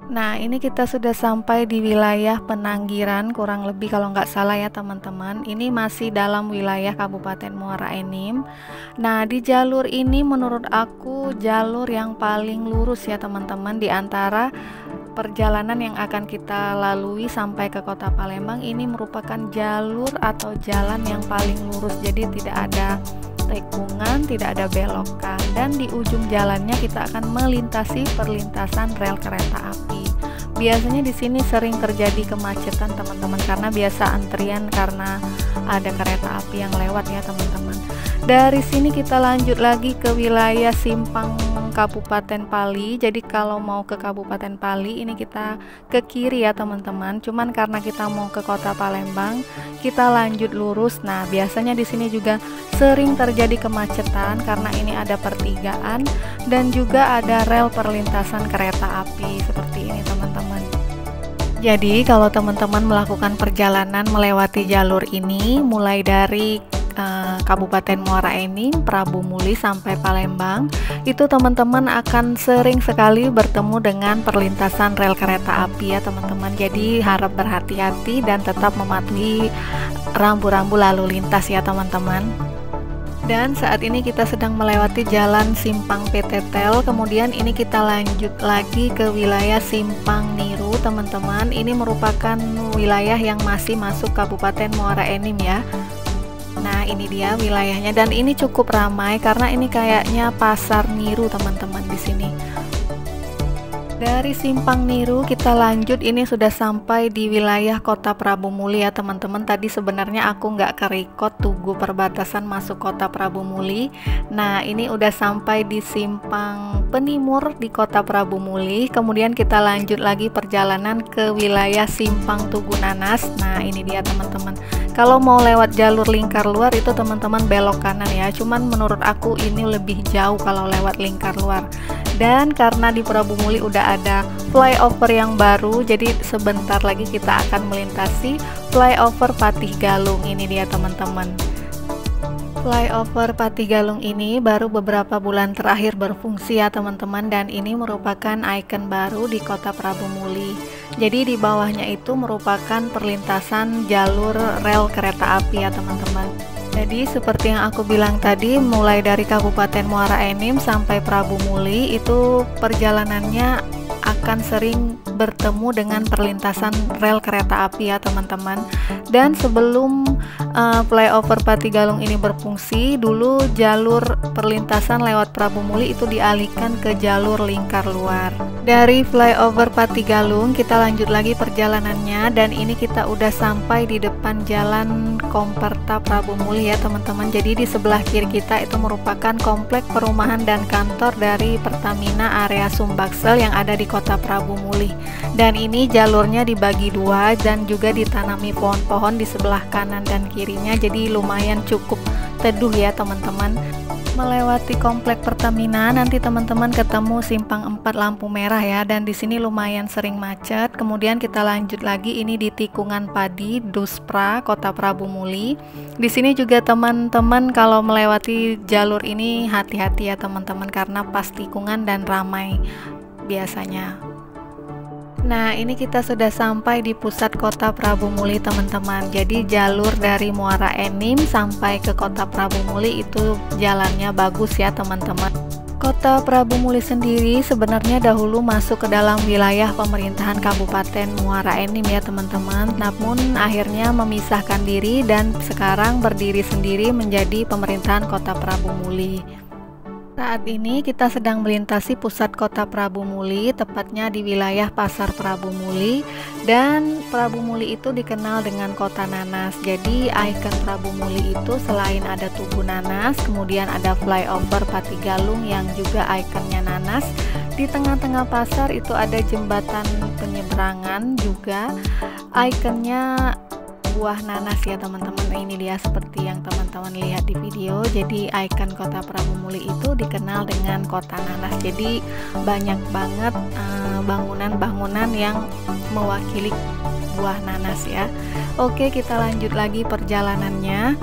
Nah, ini kita sudah sampai di wilayah Penanggiran, kurang lebih kalau nggak salah ya teman-teman. Ini masih dalam wilayah Kabupaten Muara Enim. Nah, di jalur ini menurut aku jalur yang paling lurus ya teman-teman, di antara perjalanan yang akan kita lalui sampai ke Kota Palembang. Ini merupakan jalur atau jalan yang paling lurus, jadi tidak ada tikungan, tidak ada belokan, dan di ujung jalannya kita akan melintasi perlintasan rel kereta api. Biasanya di sini sering terjadi kemacetan teman-teman, karena biasa antrian karena ada kereta api yang lewat ya teman-teman. Dari sini kita lanjut lagi ke wilayah Simpang Kabupaten Pali. Jadi kalau mau ke Kabupaten Pali ini kita ke kiri ya teman-teman. Cuman karena kita mau ke Kota Palembang, kita lanjut lurus. Nah, biasanya di sini juga sering terjadi kemacetan karena ini ada pertigaan dan juga ada rel perlintasan kereta api seperti ini teman-teman. Jadi kalau teman-teman melakukan perjalanan melewati jalur ini mulai dari Kabupaten Muara Enim, Prabu Muli sampai Palembang, itu teman-teman akan sering sekali bertemu dengan perlintasan rel kereta api ya teman-teman. Jadi harap berhati-hati dan tetap mematuhi rambu-rambu lalu lintas ya teman-teman. Dan saat ini kita sedang melewati jalan Simpang PT Tel. Kemudian ini kita lanjut lagi ke wilayah Simpang Niru teman-teman. Ini merupakan wilayah yang masih masuk Kabupaten Muara Enim ya. Nah, ini dia wilayahnya, dan ini cukup ramai karena ini kayaknya pasar Niru teman-teman di sini. Dari Simpang Niru kita lanjut, ini sudah sampai di wilayah Kota Prabu Muli ya teman-teman. Tadi sebenarnya aku nggak kerekod tugu perbatasan masuk Kota Prabu Muli. Nah, ini udah sampai di Simpang Penimur di Kota Prabu Muli. Kemudian kita lanjut lagi perjalanan ke wilayah Simpang Tugu Nanas. Nah, ini dia teman-teman. Kalau mau lewat jalur lingkar luar itu teman-teman belok kanan ya. Cuman menurut aku ini lebih jauh kalau lewat lingkar luar. Dan karena di Prabu Muli udah ada flyover yang baru, jadi sebentar lagi kita akan melintasi flyover Patih Galung. Ini dia teman-teman. Flyover Patih Galung ini baru beberapa bulan terakhir berfungsi ya teman-teman, dan ini merupakan ikon baru di Kota Prabu Muli. Jadi di bawahnya itu merupakan perlintasan jalur rel kereta api ya teman-teman. Jadi seperti yang aku bilang tadi, mulai dari Kabupaten Muara Enim sampai Prabu Muli itu perjalanannya akan sering bertemu dengan perlintasan rel kereta api ya teman-teman. Dan sebelum flyover Patih Galung ini berfungsi, dulu jalur perlintasan lewat Prabu Muli itu dialihkan ke jalur lingkar luar. Dari flyover Patih Galung kita lanjut lagi perjalanannya, dan ini kita udah sampai di depan jalan Komperta Prabu Muli ya teman-teman. Jadi di sebelah kiri kita itu merupakan komplek perumahan dan kantor dari Pertamina area Sumbaksel yang ada di Kota Prabu Muli. Dan ini jalurnya dibagi dua dan juga ditanami pohon-pohon di sebelah kanan dan kirinya, jadi lumayan cukup teduh ya teman-teman. Melewati komplek Pertamina nanti teman-teman ketemu Simpang 4 lampu merah ya, dan di sini lumayan sering macet. Kemudian kita lanjut lagi, ini di Tikungan Padi Duspra Kota Prabu Muli. Di sini juga teman-teman kalau melewati jalur ini hati-hati ya teman-teman, karena pas tikungan dan ramai biasanya. Nah, ini kita sudah sampai di pusat Kota Prabu Muli teman-teman. Jadi jalur dari Muara Enim sampai ke Kota Prabu Muli itu jalannya bagus ya teman-teman. Kota Prabu Muli sendiri sebenarnya dahulu masuk ke dalam wilayah pemerintahan Kabupaten Muara Enim ya teman-teman. Namun akhirnya memisahkan diri dan sekarang berdiri sendiri menjadi pemerintahan Kota Prabu Muli. Saat ini kita sedang melintasi pusat Kota Prabu Muli, tepatnya di wilayah Pasar Prabu Muli. Dan Prabu Muli itu dikenal dengan Kota Nanas. Jadi ikon Prabu Muli itu selain ada Tugu Nanas, kemudian ada flyover Patih Galung yang juga ikonnya nanas. Di tengah-tengah pasar itu ada jembatan penyeberangan juga, ikonnya buah nanas ya teman-teman. Ini dia seperti yang teman-teman lihat di video. Jadi ikon Kota Prabu Muli itu dikenal dengan Kota Nanas. Jadi banyak banget bangunan-bangunan yang mewakili buah nanas ya. Oke, kita lanjut lagi perjalanannya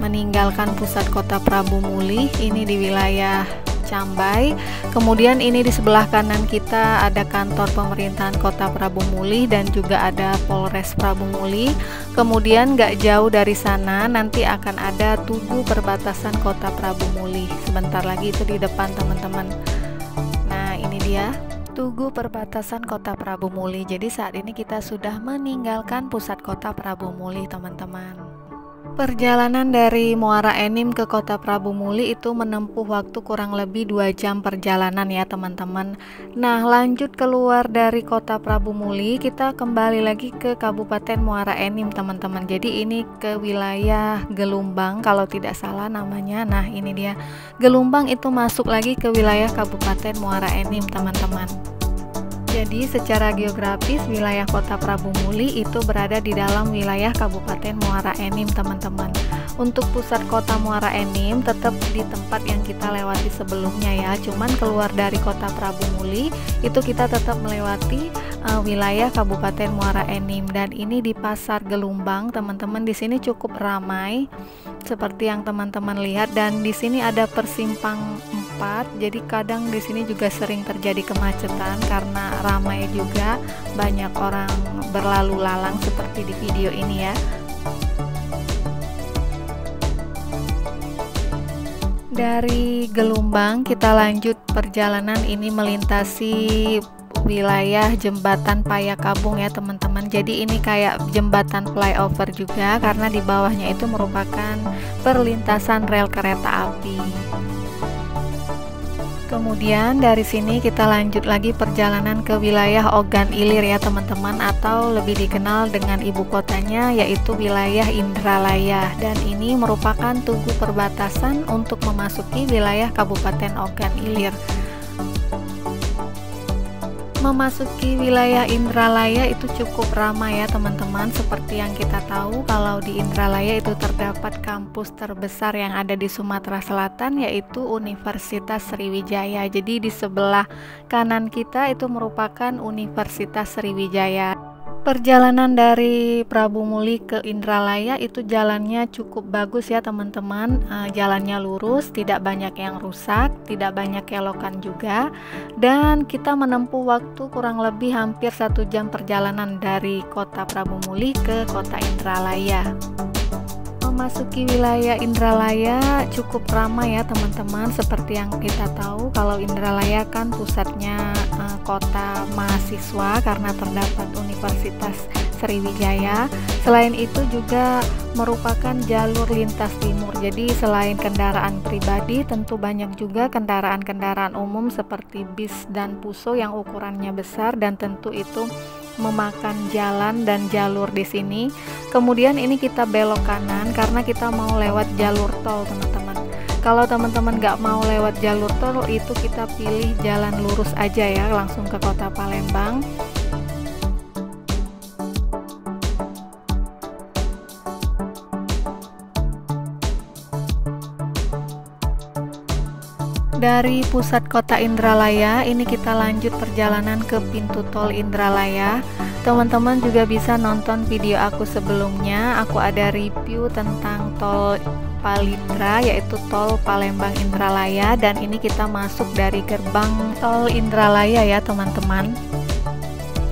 meninggalkan pusat Kota Prabu Muli. Ini di wilayah Cambay. Kemudian ini di sebelah kanan kita ada kantor pemerintahan Kota Prabu Muli dan juga ada Polres Prabu Muli. Kemudian nggak jauh dari sana nanti akan ada Tugu Perbatasan Kota Prabu Muli. Sebentar lagi itu di depan teman-teman. Nah, ini dia Tugu Perbatasan Kota Prabu Muli. Jadi saat ini kita sudah meninggalkan pusat Kota Prabu Muli, teman-teman. Perjalanan dari Muara Enim ke Kota Prabu Muli itu menempuh waktu kurang lebih 2 jam perjalanan ya teman-teman. Nah, lanjut keluar dari Kota Prabu Muli, kita kembali lagi ke Kabupaten Muara Enim teman-teman. Jadi ini ke wilayah Gelumbang kalau tidak salah namanya. Nah, ini dia Gelumbang, itu masuk lagi ke wilayah Kabupaten Muara Enim teman-teman. Jadi secara geografis wilayah Kota Prabu Muli itu berada di dalam wilayah Kabupaten Muara Enim teman-teman. Untuk pusat Kota Muara Enim tetap di tempat yang kita lewati sebelumnya ya. Cuman keluar dari Kota Prabu Muli itu kita tetap melewati wilayah Kabupaten Muara Enim, dan ini di Pasar Gelumbang teman-teman. Di sini cukup ramai seperti yang teman-teman lihat, dan di sini ada persimpang 4. Jadi kadang di sini juga sering terjadi kemacetan karena ramai juga, banyak orang berlalu lalang seperti di video ini ya. Dari Gelumbang kita lanjut perjalanan ini melintasi wilayah Jembatan Payakabung ya teman-teman. Jadi ini kayak jembatan flyover juga karena di bawahnya itu merupakan perlintasan rel kereta api. Kemudian dari sini kita lanjut lagi perjalanan ke wilayah Ogan Ilir ya teman-teman, atau lebih dikenal dengan ibu kotanya yaitu wilayah Indralaya, dan ini merupakan tugu perbatasan untuk memasuki wilayah Kabupaten Ogan Ilir. Memasuki wilayah Indralaya itu cukup ramai ya teman-teman. Seperti yang kita tahu kalau di Indralaya itu terdapat kampus terbesar yang ada di Sumatera Selatan yaitu Universitas Sriwijaya. Jadi di sebelah kanan kita itu merupakan Universitas Sriwijaya. Perjalanan dari Prabu Muli ke Indralaya itu jalannya cukup bagus ya teman-teman. Jalannya lurus, tidak banyak yang rusak, tidak banyak kelokan juga, dan kita menempuh waktu kurang lebih hampir 1 jam perjalanan dari Kota Prabu Muli ke Kota Indralaya. Memasuki wilayah Indralaya cukup ramai ya teman-teman. Seperti yang kita tahu kalau Indralaya kan pusatnya kota mahasiswa karena terdapat Universitas Sriwijaya. Selain itu juga merupakan jalur lintas timur. Jadi selain kendaraan pribadi tentu banyak juga kendaraan-kendaraan umum seperti bis dan puso yang ukurannya besar, dan tentu itu memakan jalan dan jalur di sini. Kemudian ini kita belok kanan karena kita mau lewat jalur tol teman-teman. Kalau teman-teman nggak mau lewat jalur tol itu kita pilih jalan lurus aja ya, langsung ke Kota Palembang. Dari pusat Kota Indralaya ini kita lanjut perjalanan ke pintu tol Indralaya. Teman-teman juga bisa nonton video aku sebelumnya. Aku ada review tentang tol Palindra yaitu tol Palembang Indralaya, dan ini kita masuk dari gerbang tol Indralaya ya teman-teman.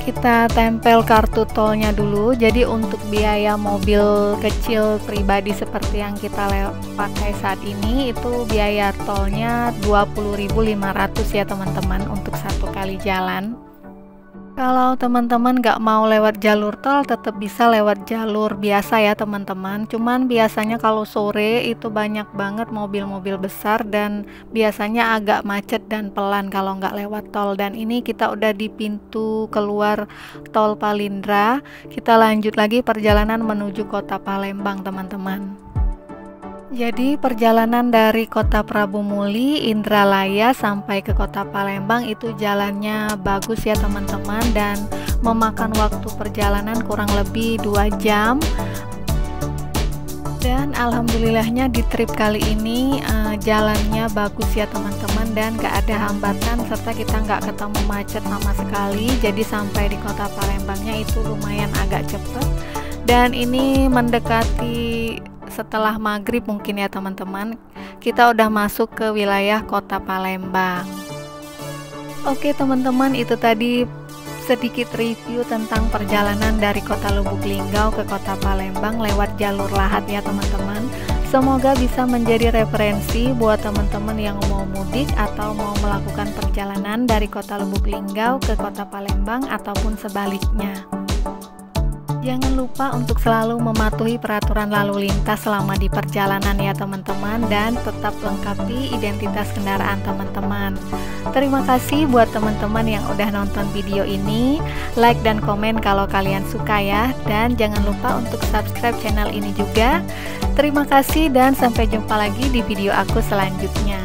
Kita tempel kartu tolnya dulu. Jadi untuk biaya mobil kecil pribadi seperti yang kita pakai saat ini itu biaya tolnya 20.500 ya teman-teman untuk 1 kali jalan. Kalau teman-teman nggak mau lewat jalur tol tetap bisa lewat jalur biasa ya teman-teman. Cuman biasanya kalau sore itu banyak banget mobil-mobil besar dan biasanya agak macet dan pelan kalau nggak lewat tol. Dan ini kita udah di pintu keluar tol Palindra. Kita lanjut lagi perjalanan menuju Kota Palembang teman-teman. Jadi perjalanan dari Kota Prabu Muli, Indralaya sampai ke Kota Palembang itu jalannya bagus ya teman-teman, dan memakan waktu perjalanan kurang lebih 2 jam. Dan alhamdulillahnya di trip kali ini jalannya bagus ya teman-teman, dan gak ada hambatan serta kita nggak ketemu macet sama sekali. Jadi sampai di Kota Palembangnya itu lumayan agak cepat, dan ini mendekati setelah maghrib mungkin ya teman-teman. kita udah masuk ke wilayah Kota Palembang. Oke teman-teman, itu tadi sedikit review tentang perjalanan dari Kota Lubuk Linggau ke Kota Palembang lewat jalur lahat ya teman-teman. Semoga bisa menjadi referensi buat teman-teman yang mau mudik atau mau melakukan perjalanan dari Kota Lubuk Linggau ke Kota Palembang ataupun sebaliknya. Jangan lupa untuk selalu mematuhi peraturan lalu lintas selama di perjalanan ya teman-teman, dan tetap lengkapi identitas kendaraan teman-teman. Terima kasih buat teman-teman yang udah nonton video ini. Like dan komen kalau kalian suka ya, dan jangan lupa untuk subscribe channel ini juga. Terima kasih dan sampai jumpa lagi di video aku selanjutnya.